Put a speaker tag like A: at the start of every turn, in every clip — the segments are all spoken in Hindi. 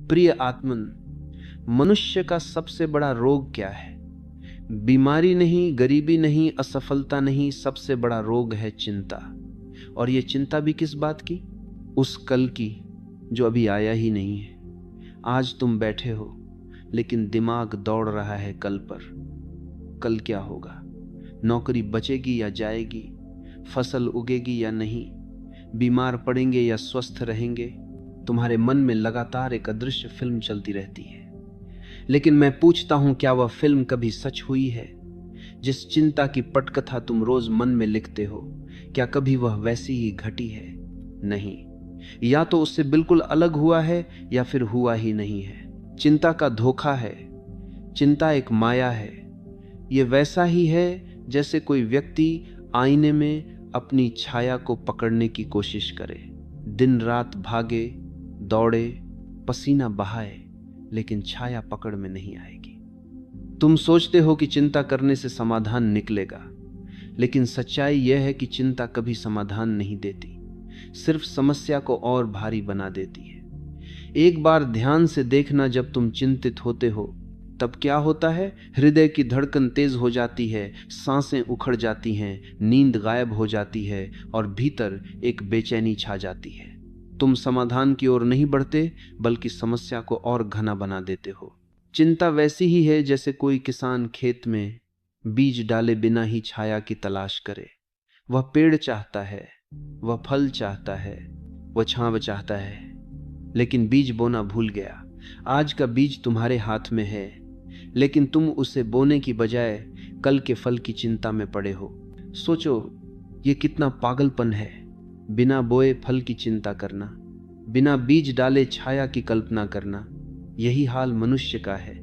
A: प्रिय आत्मन, मनुष्य का सबसे बड़ा रोग क्या है? बीमारी नहीं, गरीबी नहीं, असफलता नहीं, सबसे बड़ा रोग है चिंता। और ये चिंता भी किस बात की? उस कल की जो अभी आया ही नहीं है। आज तुम बैठे हो लेकिन दिमाग दौड़ रहा है कल पर। कल क्या होगा? नौकरी बचेगी या जाएगी? फसल उगेगी या नहीं? बीमार पड़ेंगे या स्वस्थ रहेंगे? तुम्हारे मन में लगातार एक अदृश्य फिल्म चलती रहती है। लेकिन मैं पूछता हूं, क्या वह फिल्म कभी सच हुई है? जिस चिंता की पटकथा तुम रोज मन में लिखते हो, क्या कभी वह वैसी ही घटी है? नहीं, या तो उससे बिल्कुल अलग हुआ है या फिर हुआ ही नहीं है। चिंता का धोखा है। चिंता एक माया है। ये वैसा ही है जैसे कोई व्यक्ति आईने में अपनी छाया को पकड़ने की कोशिश करे, दिन रात भागे, दौड़े, पसीना बहाए, लेकिन छाया पकड़ में नहीं आएगी। तुम सोचते हो कि चिंता करने से समाधान निकलेगा, लेकिन सच्चाई यह है कि चिंता कभी समाधान नहीं देती, सिर्फ समस्या को और भारी बना देती है। एक बार ध्यान से देखना, जब तुम चिंतित होते हो तब क्या होता है? हृदय की धड़कन तेज हो जाती है, सांसें उखड़ जाती हैं, नींद गायब हो जाती है और भीतर एक बेचैनी छा जाती है। तुम समाधान की ओर नहीं बढ़ते, बल्कि समस्या को और घना बना देते हो। चिंता वैसी ही है जैसे कोई किसान खेत में बीज डाले बिना ही छाया की तलाश करे। वह पेड़ चाहता है, वह फल चाहता है, वह छांव चाहता है, लेकिन बीज बोना भूल गया। आज का बीज तुम्हारे हाथ में है, लेकिन तुम उसे बोने की बजाय कल के फल की चिंता में पड़े हो। सोचो, ये कितना पागलपन है। बिना बोए फल की चिंता करना, बिना बीज डाले छाया की कल्पना करना। यही हाल मनुष्य का है।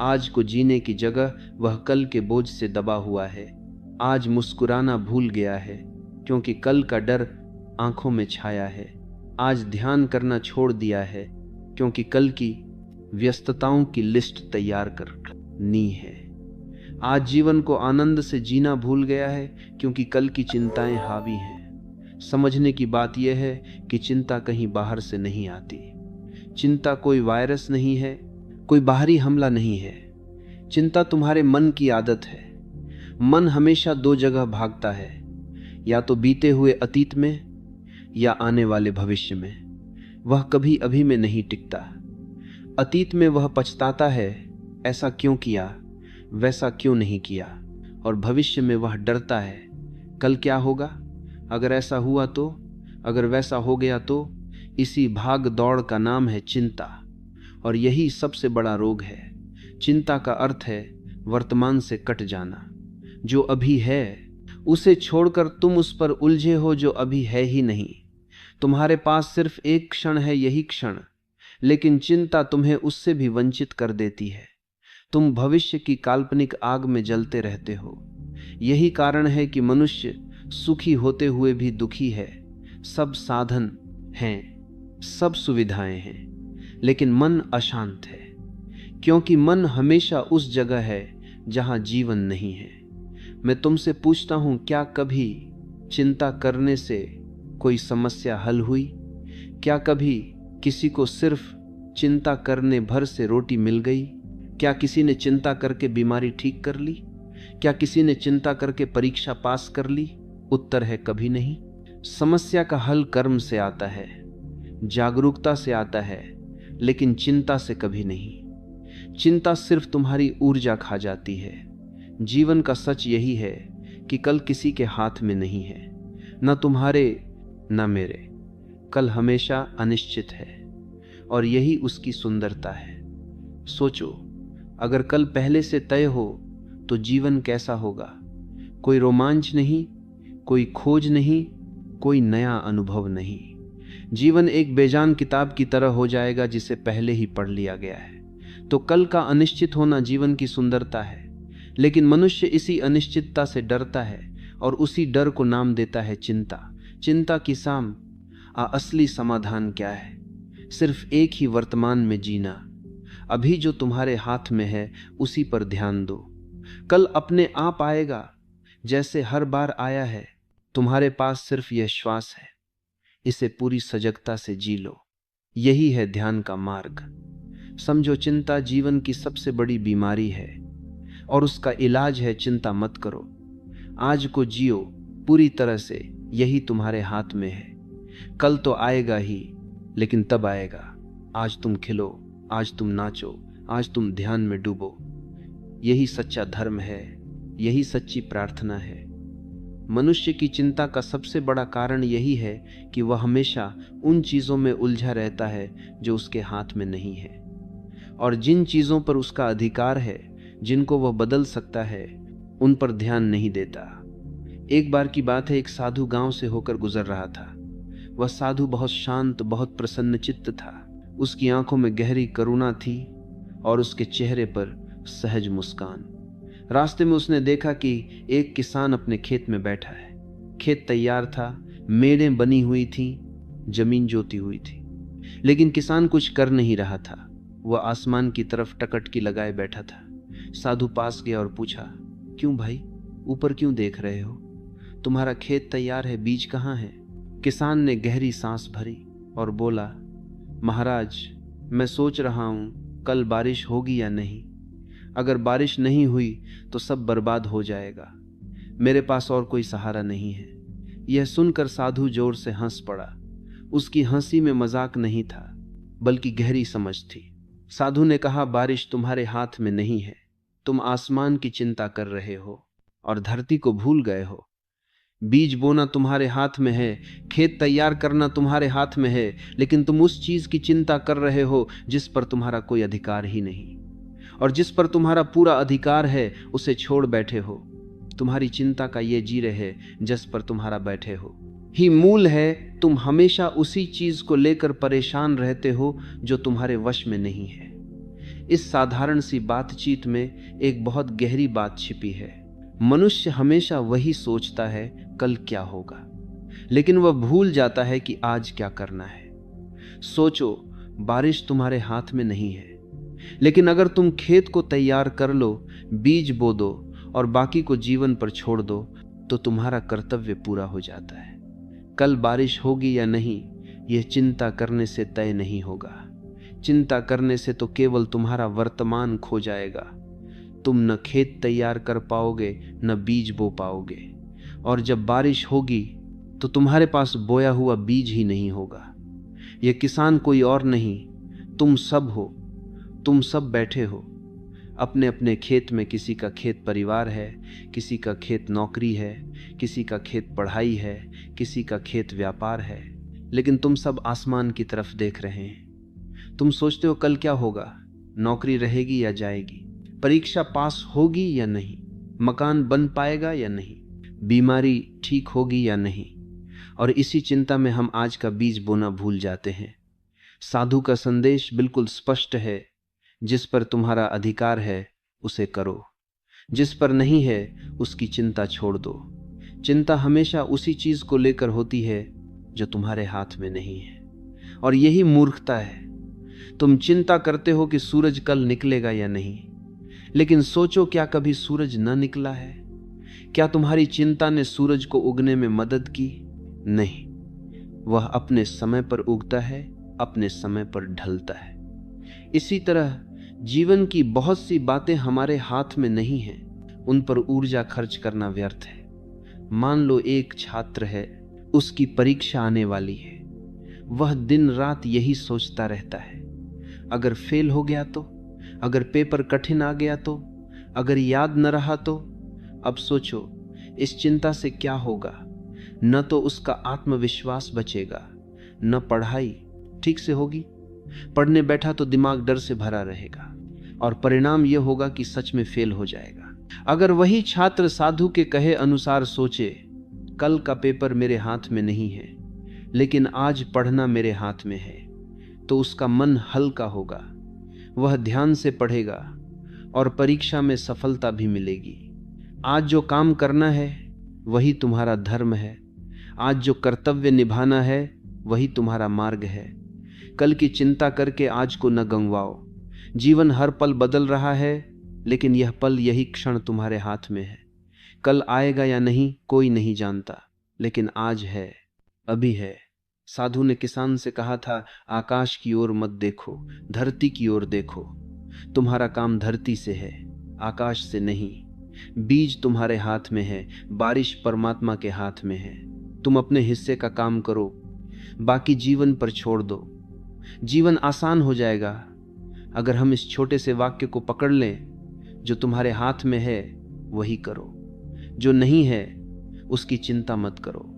A: आज को जीने की जगह वह कल के बोझ से दबा हुआ है। आज मुस्कुराना भूल गया है, क्योंकि कल का डर आंखों में छाया है। आज ध्यान करना छोड़ दिया है, क्योंकि कल की व्यस्तताओं की लिस्ट तैयार करनी है। आज जीवन को आनंद से जीना भूल गया है, क्योंकि कल की चिंताएं हावी हैं। समझने की बात यह है कि चिंता कहीं बाहर से नहीं आती। चिंता कोई वायरस नहीं है, कोई बाहरी हमला नहीं है। चिंता तुम्हारे मन की आदत है। मन हमेशा दो जगह भागता है, या तो बीते हुए अतीत में या आने वाले भविष्य में। वह कभी अभी में नहीं टिकता। अतीत में वह पछताता है, ऐसा क्यों किया, वैसा क्यों नहीं किया, और भविष्य में वह डरता है, कल क्या होगा, अगर ऐसा हुआ तो, अगर वैसा हो गया तो। इसी भाग दौड़ का नाम है चिंता, और यही सबसे बड़ा रोग है। चिंता का अर्थ है वर्तमान से कट जाना। जो अभी है उसे छोड़कर तुम उस पर उलझे हो जो अभी है ही नहीं। तुम्हारे पास सिर्फ एक क्षण है, यही क्षण, लेकिन चिंता तुम्हें उससे भी वंचित कर देती है। तुम भविष्य की काल्पनिक आग में जलते रहते हो। यही कारण है कि मनुष्य सुखी होते हुए भी दुखी है। सब साधन हैं, सब सुविधाएं हैं, लेकिन मन अशांत है, क्योंकि मन हमेशा उस जगह है जहां जीवन नहीं है। मैं तुमसे पूछता हूं, क्या कभी चिंता करने से कोई समस्या हल हुई? क्या कभी किसी को सिर्फ चिंता करने भर से रोटी मिल गई? क्या किसी ने चिंता करके बीमारी ठीक कर ली? क्या किसी ने चिंता करके परीक्षा पास कर ली? उत्तर है कभी नहीं। समस्या का हल कर्म से आता है, जागरूकता से आता है, लेकिन चिंता से कभी नहीं। चिंता सिर्फ तुम्हारी ऊर्जा खा जाती है। जीवन का सच यही है कि कल किसी के हाथ में नहीं है, न तुम्हारे न मेरे। कल हमेशा अनिश्चित है, और यही उसकी सुंदरता है। सोचो, अगर कल पहले से तय हो तो जीवन कैसा होगा? कोई रोमांच नहीं, कोई खोज नहीं, कोई नया अनुभव नहीं। जीवन एक बेजान किताब की तरह हो जाएगा जिसे पहले ही पढ़ लिया गया है। तो कल का अनिश्चित होना जीवन की सुंदरता है, लेकिन मनुष्य इसी अनिश्चितता से डरता है और उसी डर को नाम देता है चिंता। चिंता की असली समाधान क्या है? सिर्फ एक ही वर्तमान में जीना। अभी जो तुम्हारे हाथ में है उसी पर ध्यान दो। कल अपने आप आएगा, जैसे हर बार आया है। तुम्हारे पास सिर्फ यह श्वास है, इसे पूरी सजगता से जी लो। यही है ध्यान का मार्ग। समझो, चिंता जीवन की सबसे बड़ी बीमारी है और उसका इलाज है चिंता मत करो। आज को जियो पूरी तरह से, यही तुम्हारे हाथ में है। कल तो आएगा ही, लेकिन तब आएगा। आज तुम खिलो, आज तुम नाचो, आज तुम ध्यान में डूबो। यही सच्चा धर्म है, यही सच्ची प्रार्थना है। मनुष्य की चिंता का सबसे बड़ा कारण यही है कि वह हमेशा उन चीज़ों में उलझा रहता है जो उसके हाथ में नहीं है, और जिन चीज़ों पर उसका अधिकार है, जिनको वह बदल सकता है, उन पर ध्यान नहीं देता। एक बार की बात है, एक साधु गांव से होकर गुजर रहा था। वह साधु बहुत शांत, बहुत प्रसन्नचित्त था। उसकी आंखों में गहरी करुणा थी और उसके चेहरे पर सहज मुस्कान। रास्ते में उसने देखा कि एक किसान अपने खेत में बैठा है। खेत तैयार था, मेड़ें बनी हुई थीं, जमीन जोती हुई थी, लेकिन किसान कुछ कर नहीं रहा था। वह आसमान की तरफ टकटकी लगाए बैठा था। साधु पास गया और पूछा, क्यों भाई, ऊपर क्यों देख रहे हो? तुम्हारा खेत तैयार है, बीज कहाँ है? किसान ने गहरी सांस भरी और बोला, महाराज, मैं सोच रहा हूं कल बारिश होगी या नहीं। अगर बारिश नहीं हुई तो सब बर्बाद हो जाएगा। मेरे पास और कोई सहारा नहीं है। यह सुनकर साधु जोर से हंस पड़ा। उसकी हंसी में मजाक नहीं था, बल्कि गहरी समझ थी। साधु ने कहा, बारिश तुम्हारे हाथ में नहीं है। तुम आसमान की चिंता कर रहे हो और धरती को भूल गए हो। बीज बोना तुम्हारे हाथ में है, खेत तैयार करना तुम्हारे हाथ में है, लेकिन तुम उस चीज की चिंता कर रहे हो जिस पर तुम्हारा कोई अधिकार ही नहीं, और जिस पर तुम्हारा पूरा अधिकार है उसे छोड़ बैठे हो। तुम्हारी चिंता का ये जीरे है जिस पर तुम्हारा बैठे हो ही मूल है। तुम हमेशा उसी चीज को लेकर परेशान रहते हो जो तुम्हारे वश में नहीं है। इस साधारण सी बातचीत में एक बहुत गहरी बात छिपी है। मनुष्य हमेशा वही सोचता है कल क्या होगा, लेकिन वह भूल जाता है कि आज क्या करना है। सोचो, बारिश तुम्हारे हाथ में नहीं है, लेकिन अगर तुम खेत को तैयार कर लो, बीज बो दो और बाकी को जीवन पर छोड़ दो, तो तुम्हारा कर्तव्य पूरा हो जाता है। कल बारिश होगी या नहीं, यह चिंता करने से तय नहीं होगा। चिंता करने से तो केवल तुम्हारा वर्तमान खो जाएगा। तुम न खेत तैयार कर पाओगे, न बीज बो पाओगे, और जब बारिश होगी तो तुम्हारे पास बोया हुआ बीज ही नहीं होगा। यह किसान कोई और नहीं, तुम सब हो। तुम सब बैठे हो अपने अपने खेत में। किसी का खेत परिवार है, किसी का खेत नौकरी है, किसी का खेत पढ़ाई है, किसी का खेत व्यापार है, लेकिन तुम सब आसमान की तरफ देख रहे हैं। तुम सोचते हो कल क्या होगा, नौकरी रहेगी या जाएगी, परीक्षा पास होगी या नहीं, मकान बन पाएगा या नहीं, बीमारी ठीक होगी या नहीं, और इसी चिंता में हम आज का बीज बोना भूल जाते हैं। साधु का संदेश बिल्कुल स्पष्ट है, जिस पर तुम्हारा अधिकार है उसे करो, जिस पर नहीं है उसकी चिंता छोड़ दो। चिंता हमेशा उसी चीज को लेकर होती है जो तुम्हारे हाथ में नहीं है, और यही मूर्खता है। तुम चिंता करते हो कि सूरज कल निकलेगा या नहीं, लेकिन सोचो, क्या कभी सूरज न निकला है? क्या तुम्हारी चिंता ने सूरज को उगने में मदद की? नहीं, वह अपने समय पर उगता है, अपने समय पर ढलता है। इसी तरह जीवन की बहुत सी बातें हमारे हाथ में नहीं हैं, उन पर ऊर्जा खर्च करना व्यर्थ है। मान लो एक छात्र है, उसकी परीक्षा आने वाली है। वह दिन रात यही सोचता रहता है, अगर फेल हो गया तो, अगर पेपर कठिन आ गया तो, अगर याद न रहा तो। अब सोचो, इस चिंता से क्या होगा? न तो उसका आत्मविश्वास बचेगा, न पढ़ाई ठीक से होगी। पढ़ने बैठा तो दिमाग डर से भरा रहेगा, और परिणाम यह होगा कि सच में फेल हो जाएगा। अगर वही छात्र साधु के कहे अनुसार सोचे, कल का पेपर मेरे हाथ में नहीं है, लेकिन आज पढ़ना मेरे हाथ में है, तो उसका मन हल्का होगा। वह ध्यान से पढ़ेगा और परीक्षा में सफलता भी मिलेगी। आज जो काम करना है वही तुम्हारा धर्म है। आज जो कर्तव्य निभाना है वही तुम्हारा मार्ग है। कल की चिंता करके आज को न गंवाओ। जीवन हर पल बदल रहा है, लेकिन यह पल, यही क्षण तुम्हारे हाथ में है। कल आएगा या नहीं कोई नहीं जानता, लेकिन आज है, अभी है, साधु ने किसान से कहा था, आकाश की ओर मत देखो, धरती की ओर देखो। तुम्हारा काम धरती से है, आकाश से नहीं। बीज तुम्हारे हाथ में है, बारिश परमात्मा के हाथ में है। तुम अपने हिस्से का काम करो, बाकी जीवन पर छोड़ दो। जीवन आसान हो जाएगा अगर हम इस छोटे से वाक्य को पकड़ लें, जो तुम्हारे हाथ में है वही करो, जो नहीं है उसकी चिंता मत करो।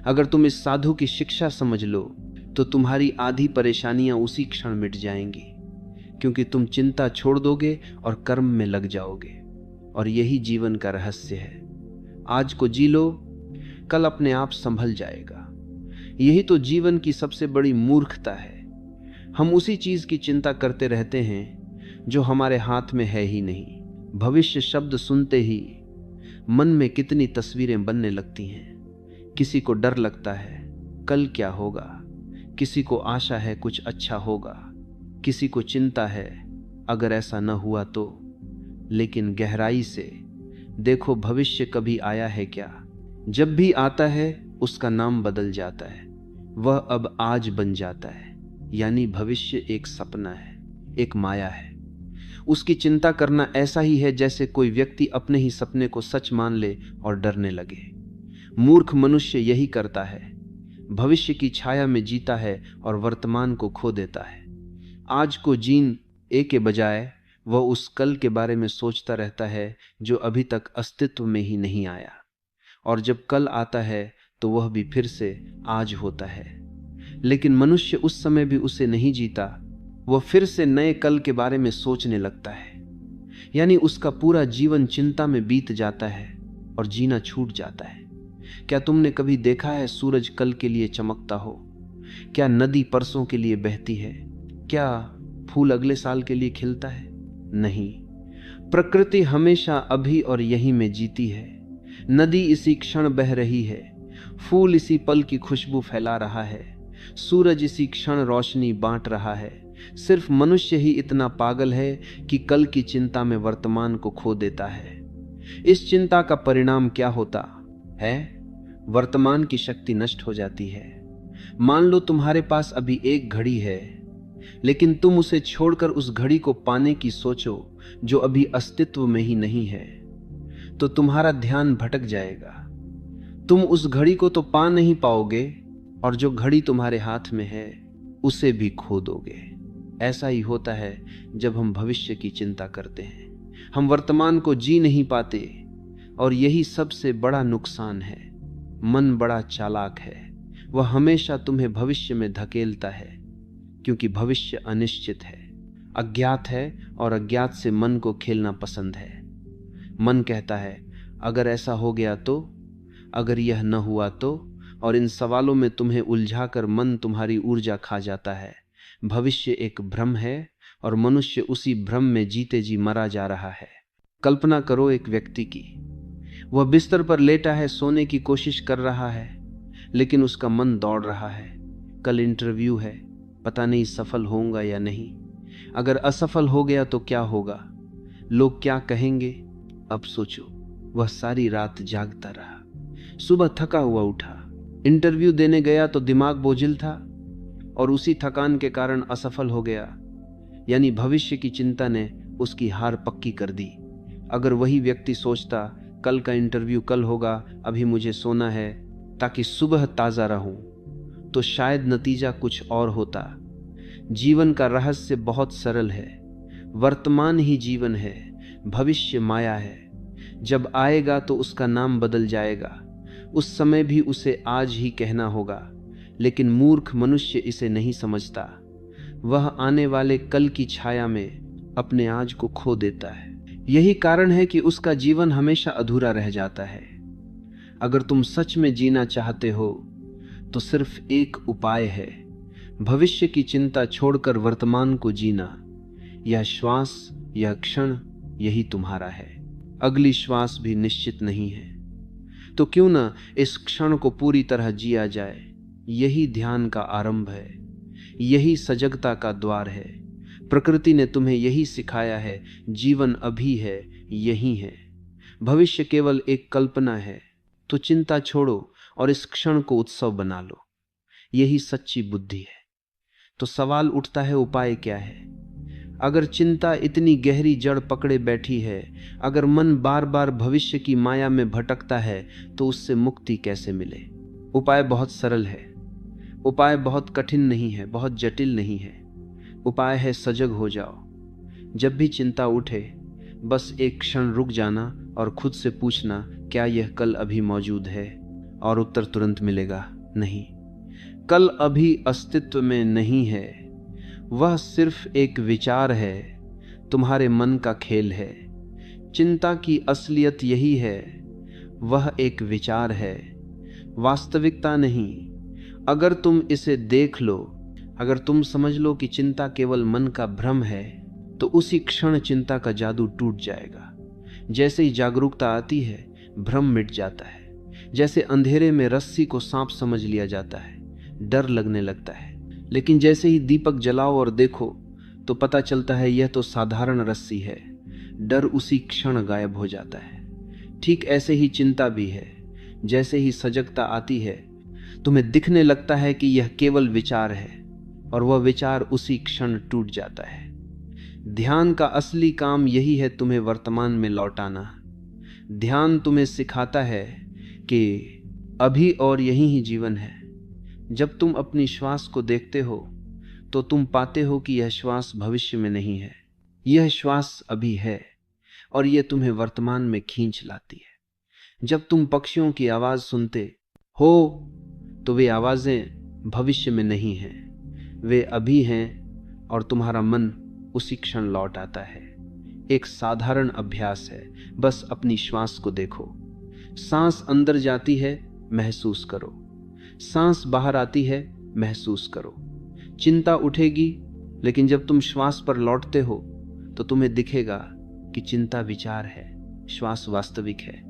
A: अगर तुम इस साधु की शिक्षा समझ लो तो तुम्हारी आधी परेशानियां उसी क्षण मिट जाएंगी, क्योंकि तुम चिंता छोड़ दोगे और कर्म में लग जाओगे। और यही जीवन का रहस्य है। आज को जी लो, कल अपने आप संभल जाएगा। यही तो जीवन की सबसे बड़ी मूर्खता है। हम उसी चीज की चिंता करते रहते हैं जो हमारे हाथ में है ही नहीं। भविष्य शब्द सुनते ही मन में कितनी तस्वीरें बनने लगती हैं। किसी को डर लगता है कल क्या होगा, किसी को आशा है कुछ अच्छा होगा, किसी को चिंता है अगर ऐसा न हुआ तो। लेकिन गहराई से देखो, भविष्य कभी आया है क्या? जब भी आता है उसका नाम बदल जाता है, वह अब आज बन जाता है। यानी भविष्य एक सपना है, एक माया है। उसकी चिंता करना ऐसा ही है जैसे कोई व्यक्ति अपने ही सपने को सच मान ले और डरने लगे। मूर्ख मनुष्य यही करता है, भविष्य की छाया में जीता है और वर्तमान को खो देता है। आज को जीने के बजाय वह उस कल के बारे में सोचता रहता है जो अभी तक अस्तित्व में ही नहीं आया। और जब कल आता है तो वह भी फिर से आज होता है। लेकिन मनुष्य उस समय भी उसे नहीं जीता, वह फिर से नए कल के बारे में सोचने लगता है। यानी उसका पूरा जीवन चिंता में बीत जाता है और जीना छूट जाता है। क्या तुमने कभी देखा है सूरज कल के लिए चमकता हो? क्या नदी परसों के लिए बहती है? क्या फूल अगले साल के लिए खिलता है? नहीं। प्रकृति हमेशा अभी और यहीं में जीती है। नदी इसी क्षण बह रही है, फूल इसी पल की खुशबू फैला रहा है, सूरज इसी क्षण रोशनी बांट रहा है। सिर्फ मनुष्य ही इतना पागल है कि कल की चिंता में वर्तमान को खो देता है। इस चिंता का परिणाम क्या होता है? वर्तमान की शक्ति नष्ट हो जाती है। मान लो तुम्हारे पास अभी एक घड़ी है, लेकिन तुम उसे छोड़कर उस घड़ी को पाने की सोचो जो अभी अस्तित्व में ही नहीं है, तो तुम्हारा ध्यान भटक जाएगा। तुम उस घड़ी को तो पा नहीं पाओगे और जो घड़ी तुम्हारे हाथ में है उसे भी खो दोगे। ऐसा ही होता है जब हम भविष्य की चिंता करते हैं। हम वर्तमान को जी नहीं पाते और यही सबसे बड़ा नुकसान है। मन बड़ा चालाक है, वह हमेशा तुम्हें भविष्य में धकेलता है, क्योंकि भविष्य अनिश्चित है, अज्ञात है और अज्ञात से मन को खेलना पसंद है। मन कहता है अगर ऐसा हो गया तो, अगर यह न हुआ तो, और इन सवालों में तुम्हें उलझाकर मन तुम्हारी ऊर्जा खा जाता है। भविष्य एक भ्रम है और मनुष्य उसी भ्रम में जीते जी मरा जा रहा है। कल्पना करो एक व्यक्ति की, वह बिस्तर पर लेटा है, सोने की कोशिश कर रहा है, लेकिन उसका मन दौड़ रहा है। कल इंटरव्यू है, पता नहीं सफल होऊंगा या नहीं। अगर असफल हो गया तो क्या होगा? लोग क्या कहेंगे? अब सोचो। वह सारी रात जागता रहा, सुबह थका हुआ उठा, इंटरव्यू देने गया तो दिमाग बोझिल था और उसी थकान के कारण असफल हो गया। यानी भविष्य की चिंता ने उसकी हार पक्की कर दी। अगर वही व्यक्ति सोचता कल का इंटरव्यू कल होगा, अभी मुझे सोना है ताकि सुबह ताज़ा रहूं, तो शायद नतीजा कुछ और होता। जीवन का रहस्य बहुत सरल है। वर्तमान ही जीवन है, भविष्य माया है। जब आएगा तो उसका नाम बदल जाएगा। उस समय भी उसे आज ही कहना होगा, लेकिन मूर्ख मनुष्य इसे नहीं समझता। वह आने वाले कल की छाया में अपने आज को खो देता है। यही कारण है कि उसका जीवन हमेशा अधूरा रह जाता है। अगर तुम सच में जीना चाहते हो तो सिर्फ एक उपाय है, भविष्य की चिंता छोड़कर वर्तमान को जीना। यह श्वास, यह क्षण, यही तुम्हारा है। अगली श्वास भी निश्चित नहीं है, तो क्यों ना इस क्षण को पूरी तरह जिया जाए। यही ध्यान का आरंभ है, यही सजगता का द्वार है। प्रकृति ने तुम्हें यही सिखाया है। जीवन अभी है, यही है। भविष्य केवल एक कल्पना है। तो चिंता छोड़ो और इस क्षण को उत्सव बना लो। यही सच्ची बुद्धि है। तो सवाल उठता है, उपाय क्या है? अगर चिंता इतनी गहरी जड़ पकड़े बैठी है, अगर मन बार बार भविष्य की माया में भटकता है, तो उससे मुक्ति कैसे मिले? उपाय बहुत सरल है। उपाय बहुत कठिन नहीं है, बहुत जटिल नहीं है। उपाय है, सजग हो जाओ। जब भी चिंता उठे, बस एक क्षण रुक जाना और खुद से पूछना, क्या यह कल अभी मौजूद है? और उत्तर तुरंत मिलेगा, नहीं। कल अभी अस्तित्व में नहीं है, वह सिर्फ एक विचार है, तुम्हारे मन का खेल है। चिंता की असलियत यही है, वह एक विचार है, वास्तविकता नहीं। अगर तुम इसे देख लो, अगर तुम समझ लो कि चिंता केवल मन का भ्रम है, तो उसी क्षण चिंता का जादू टूट जाएगा। जैसे ही जागरूकता आती है, भ्रम मिट जाता है। जैसे अंधेरे में रस्सी को सांप समझ लिया जाता है, डर लगने लगता है। लेकिन जैसे ही दीपक जलाओ और देखो, तो पता चलता है यह तो साधारण रस्सी है। डर उसी क्षण गायब हो जाता है। ठीक ऐसे ही चिंता भी है। जैसे ही सजगता आती है, तुम्हें दिखने लगता है कि यह केवल विचार है, और वह विचार उसी क्षण टूट जाता है। ध्यान का असली काम यही है, तुम्हें वर्तमान में लौटाना। ध्यान तुम्हें सिखाता है कि अभी और यही ही जीवन है। जब तुम अपनी श्वास को देखते हो, तो तुम पाते हो कि यह श्वास भविष्य में नहीं है, यह श्वास अभी है, और यह तुम्हें वर्तमान में खींच लाती है। जब तुम पक्षियों की आवाज सुनते हो, तो वे आवाजें भविष्य में नहीं हैं, वे अभी हैं, और तुम्हारा मन उसी क्षण लौट आता है। एक साधारण अभ्यास है, बस अपनी श्वास को देखो। सांस अंदर जाती है, महसूस करो। सांस बाहर आती है, महसूस करो। चिंता उठेगी, लेकिन जब तुम श्वास पर लौटते हो, तो तुम्हें दिखेगा कि चिंता विचार है, श्वास वास्तविक है।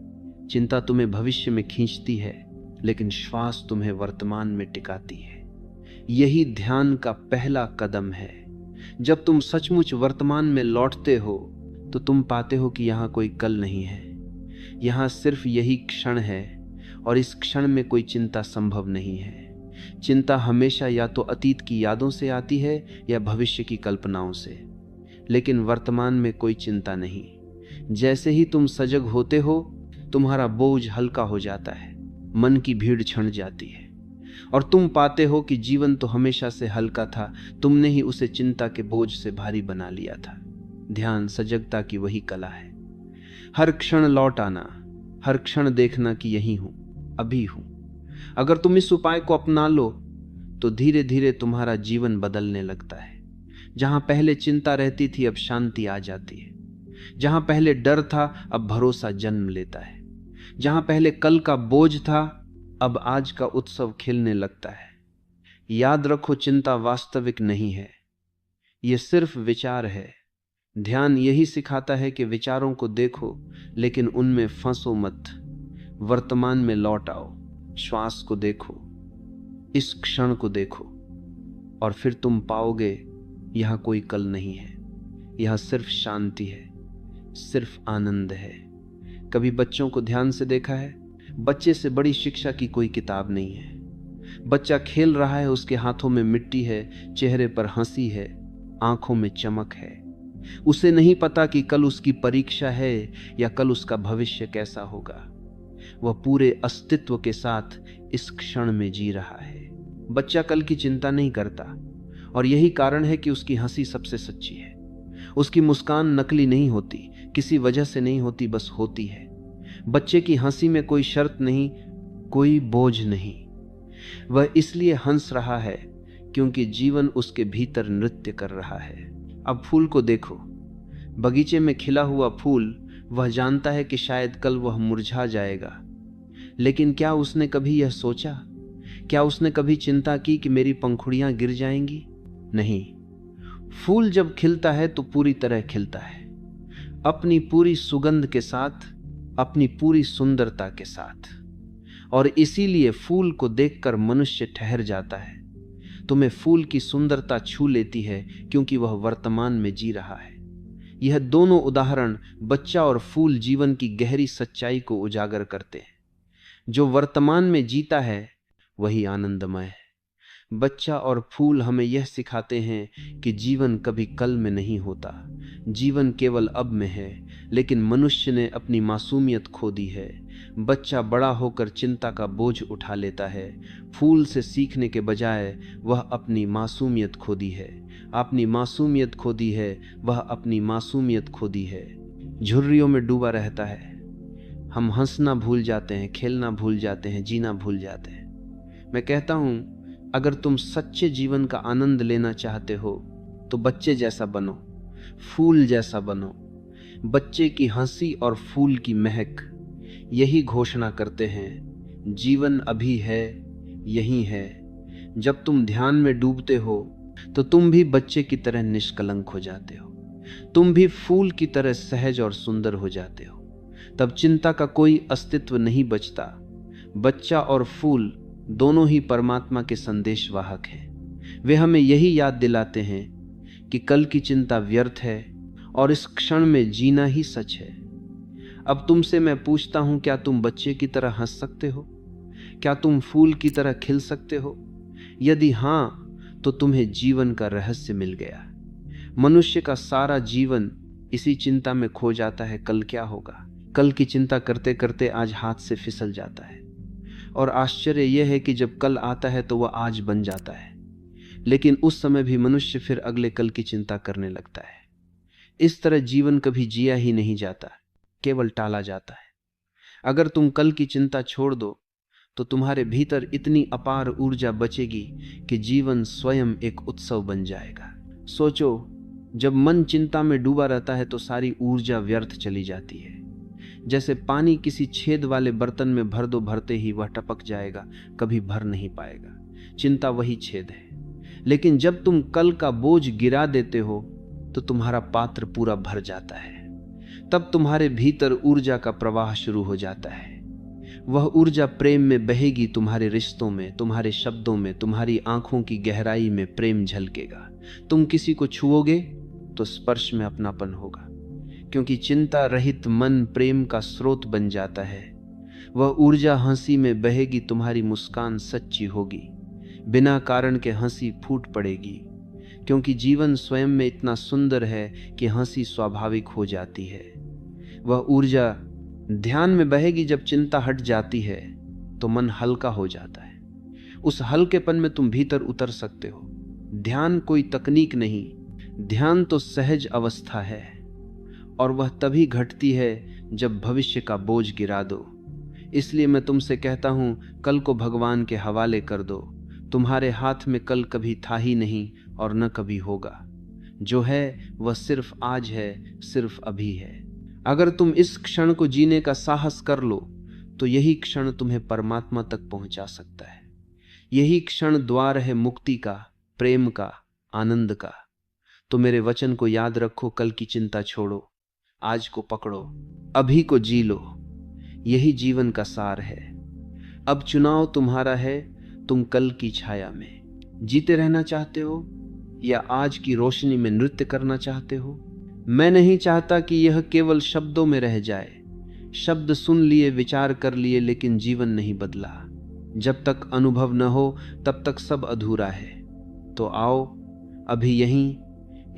A: चिंता तुम्हें भविष्य में खींचती है, लेकिन श्वास तुम्हें वर्तमान में टिकाती है। यही ध्यान का पहला कदम है। जब तुम सचमुच वर्तमान में लौटते हो, तो तुम पाते हो कि यहाँ कोई कल नहीं है, यहाँ सिर्फ यही क्षण है, और इस क्षण में कोई चिंता संभव नहीं है। चिंता हमेशा या तो अतीत की यादों से आती है या भविष्य की कल्पनाओं से, लेकिन वर्तमान में कोई चिंता नहीं। जैसे ही तुम सजग होते हो, तुम्हारा बोझ हल्का हो जाता है, मन की भीड़ छंट जाती है, और तुम पाते हो कि जीवन तो हमेशा से हल्का था, तुमने ही उसे चिंता के बोझ से भारी बना लिया था। ध्यान सजगता की वही कला है। हर क्षण लौट आना, हर क्षण देखना कि यही हूं, अभी हूं। अगर तुम इस उपाय को अपना लो, तो धीरे धीरे तुम्हारा जीवन बदलने लगता है। जहां पहले चिंता रहती थी, अब शांति आ जाती है। जहां पहले डर था, अब भरोसा जन्म लेता है। जहां पहले कल का बोझ था, अब आज का उत्सव खिलने लगता है। याद रखो, चिंता वास्तविक नहीं है, यह सिर्फ विचार है। ध्यान यही सिखाता है कि विचारों को देखो, लेकिन उनमें फंसो मत। वर्तमान में लौट आओ, श्वास को देखो, इस क्षण को देखो, और फिर तुम पाओगे यहां कोई कल नहीं है, यहां सिर्फ शांति है, सिर्फ आनंद है। कभी बच्चों को ध्यान से देखा है? बच्चे से बड़ी शिक्षा की कोई किताब नहीं है। बच्चा खेल रहा है, उसके हाथों में मिट्टी है, चेहरे पर हंसी है, आंखों में चमक है। उसे नहीं पता कि कल उसकी परीक्षा है या कल उसका भविष्य कैसा होगा। वह पूरे अस्तित्व के साथ इस क्षण में जी रहा है। बच्चा कल की चिंता नहीं करता, और यही कारण है कि उसकी हंसी सबसे सच्ची है। उसकी मुस्कान नकली नहीं होती, किसी वजह से नहीं होती, बस होती है। बच्चे की हंसी में कोई शर्त नहीं, कोई बोझ नहीं। वह इसलिए हंस रहा है क्योंकि जीवन उसके भीतर नृत्य कर रहा है। अब फूल को देखो, बगीचे में खिला हुआ फूल, वह जानता है कि शायद कल वह मुरझा जाएगा, लेकिन क्या उसने कभी यह सोचा? क्या उसने कभी चिंता की कि मेरी पंखुड़ियां गिर जाएंगी? नहीं। फूल जब खिलता है तो पूरी तरह खिलता है, अपनी पूरी सुगंध के साथ, अपनी पूरी सुंदरता के साथ। और इसीलिए फूल को देखकर मनुष्य ठहर जाता है। तुम्हें फूल की सुंदरता छू लेती है क्योंकि वह वर्तमान में जी रहा है। यह दोनों उदाहरण, बच्चा और फूल, जीवन की गहरी सच्चाई को उजागर करते हैं। जो वर्तमान में जीता है वही आनंदमय है। बच्चा और फूल हमें यह सिखाते हैं कि जीवन कभी कल में नहीं होता, जीवन केवल अब में है। लेकिन मनुष्य ने अपनी मासूमियत खो दी है। बच्चा बड़ा होकर चिंता का बोझ उठा लेता है। फूल से सीखने के बजाय वह अपनी मासूमियत खो दी है। अपनी मासूमियत खो दी है, वह अपनी मासूमियत खो दी है। झुर्रियों में डूबा रहता है। हम हंसना भूल जाते हैं, खेलना भूल जाते हैं, जीना भूल जाते हैं। मैं कहता हूं, अगर तुम सच्चे जीवन का आनंद लेना चाहते हो तो बच्चे जैसा बनो, फूल जैसा बनो। बच्चे की हंसी और फूल की महक यही घोषणा करते हैं, जीवन अभी है, यही है। जब तुम ध्यान में डूबते हो तो तुम भी बच्चे की तरह निष्कलंक हो जाते हो, तुम भी फूल की तरह सहज और सुंदर हो जाते हो। तब चिंता का कोई अस्तित्व नहीं बचता। बच्चा और फूल दोनों ही परमात्मा के संदेशवाहक हैं। वे हमें यही याद दिलाते हैं कि कल की चिंता व्यर्थ है और इस क्षण में जीना ही सच है। अब तुमसे मैं पूछता हूं, क्या तुम बच्चे की तरह हंस सकते हो? क्या तुम फूल की तरह खिल सकते हो? यदि हां, तो तुम्हें जीवन का रहस्य मिल गया। मनुष्य का सारा जीवन इसी चिंता में खो जाता है, कल क्या होगा। कल की चिंता करते करते आज हाथ से फिसल जाता है। और आश्चर्य यह है कि जब कल आता है तो वह आज बन जाता है, लेकिन उस समय भी मनुष्य फिर अगले कल की चिंता करने लगता है। इस तरह जीवन कभी जिया ही नहीं जाता, केवल टाला जाता है। अगर तुम कल की चिंता छोड़ दो तो तुम्हारे भीतर इतनी अपार ऊर्जा बचेगी कि जीवन स्वयं एक उत्सव बन जाएगा। सोचो, जब मन चिंता में डूबा रहता है तो सारी ऊर्जा व्यर्थ चली जाती है। जैसे पानी किसी छेद वाले बर्तन में भर दो, भरते ही वह टपक जाएगा, कभी भर नहीं पाएगा। चिंता वही छेद है। लेकिन जब तुम कल का बोझ गिरा देते हो तो तुम्हारा पात्र पूरा भर जाता है। तब तुम्हारे भीतर ऊर्जा का प्रवाह शुरू हो जाता है। वह ऊर्जा प्रेम में बहेगी, तुम्हारे रिश्तों में, तुम्हारे शब्दों में, तुम्हारी आंखों की गहराई में प्रेम झलकेगा। तुम किसी को छुओगे तो स्पर्श में अपनापन होगा, क्योंकि चिंता रहित मन प्रेम का स्रोत बन जाता है। वह ऊर्जा हंसी में बहेगी, तुम्हारी मुस्कान सच्ची होगी, बिना कारण के हंसी फूट पड़ेगी, क्योंकि जीवन स्वयं में इतना सुंदर है कि हंसी स्वाभाविक हो जाती है। वह ऊर्जा ध्यान में बहेगी। जब चिंता हट जाती है तो मन हल्का हो जाता है। उस हल्केपन में तुम भीतर उतर सकते हो। ध्यान कोई तकनीक नहीं, ध्यान तो सहज अवस्था है, और वह तभी घटती है जब भविष्य का बोझ गिरा दो। इसलिए मैं तुमसे कहता हूं, कल को भगवान के हवाले कर दो। तुम्हारे हाथ में कल कभी था ही नहीं और न कभी होगा। जो है वह सिर्फ आज है, सिर्फ अभी है। अगर तुम इस क्षण को जीने का साहस कर लो तो यही क्षण तुम्हें परमात्मा तक पहुंचा सकता है। यही क्षण द्वार है मुक्ति का, प्रेम का, आनंद का। तो मेरे वचन को याद रखो, कल की चिंता छोड़ो, आज को पकड़ो, अभी को जी लो। यही जीवन का सार है। अब चुनाव तुम्हारा है, तुम कल की छाया में जीते रहना चाहते हो या आज की रोशनी में नृत्य करना चाहते हो। मैं नहीं चाहता कि यह केवल शब्दों में रह जाए। शब्द सुन लिए, विचार कर लिए, लेकिन जीवन नहीं बदला। जब तक अनुभव न हो तब तक सब अधूरा है। तो आओ अभी यहीं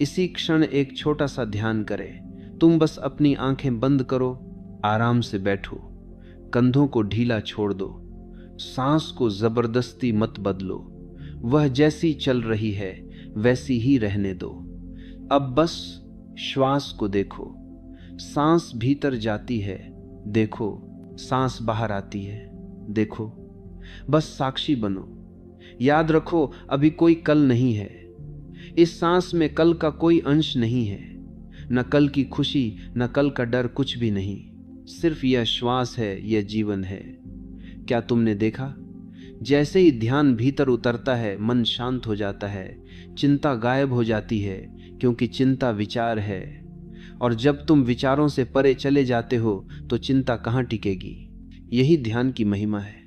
A: इसी क्षण एक छोटा सा ध्यान करें। तुम बस अपनी आंखें बंद करो, आराम से बैठो, कंधों को ढीला छोड़ दो, सांस को जबरदस्ती मत बदलो। वह जैसी चल रही है वैसी ही रहने दो। अब बस श्वास को देखो। सांस भीतर जाती है, देखो, सांस बाहर आती है, देखो। बस साक्षी बनो। याद रखो, अभी कोई कल नहीं है। इस सांस में कल का कोई अंश नहीं है। न कल की खुशी, न कल का डर, कुछ भी नहीं। सिर्फ यह श्वास है, यह जीवन है। क्या तुमने देखा? जैसे ही ध्यान भीतर उतरता है, मन शांत हो जाता है, चिंता गायब हो जाती है, क्योंकि चिंता विचार है। और जब तुम विचारों से परे चले जाते हो तो चिंता कहाँ टिकेगी। यही ध्यान की महिमा है।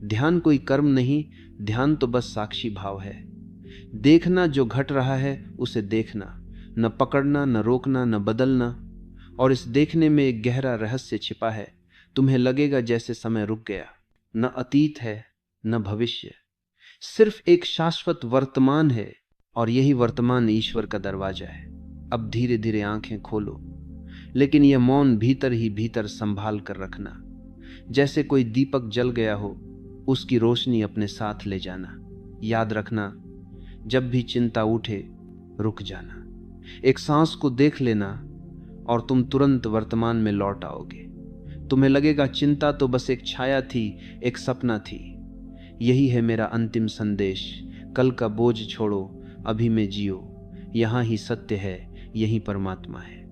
A: ध्यान कोई कर्म नहीं, ध्यान तो बस साक्षी भाव है। देखना जो घट रहा है उसे देखना, न पकड़ना, न रोकना, न बदलना। और इस देखने में एक गहरा रहस्य छिपा है। तुम्हें लगेगा जैसे समय रुक गया। न अतीत है न भविष्य, सिर्फ एक शाश्वत वर्तमान है, और यही वर्तमान ईश्वर का दरवाजा है। अब धीरे धीरे आंखें खोलो, लेकिन यह मौन भीतर ही भीतर संभाल कर रखना। जैसे कोई दीपक जल गया हो, उसकी रोशनी अपने साथ ले जाना। याद रखना, जब भी चिंता उठे, रुक जाना, एक सांस को देख लेना, और तुम तुरंत वर्तमान में लौट आओगे। तुम्हें लगेगा चिंता तो बस एक छाया थी, एक सपना थी। यही है मेरा अंतिम संदेश। कल का बोझ छोड़ो, अभी में जियो। यहाँ ही सत्य है, यही परमात्मा है।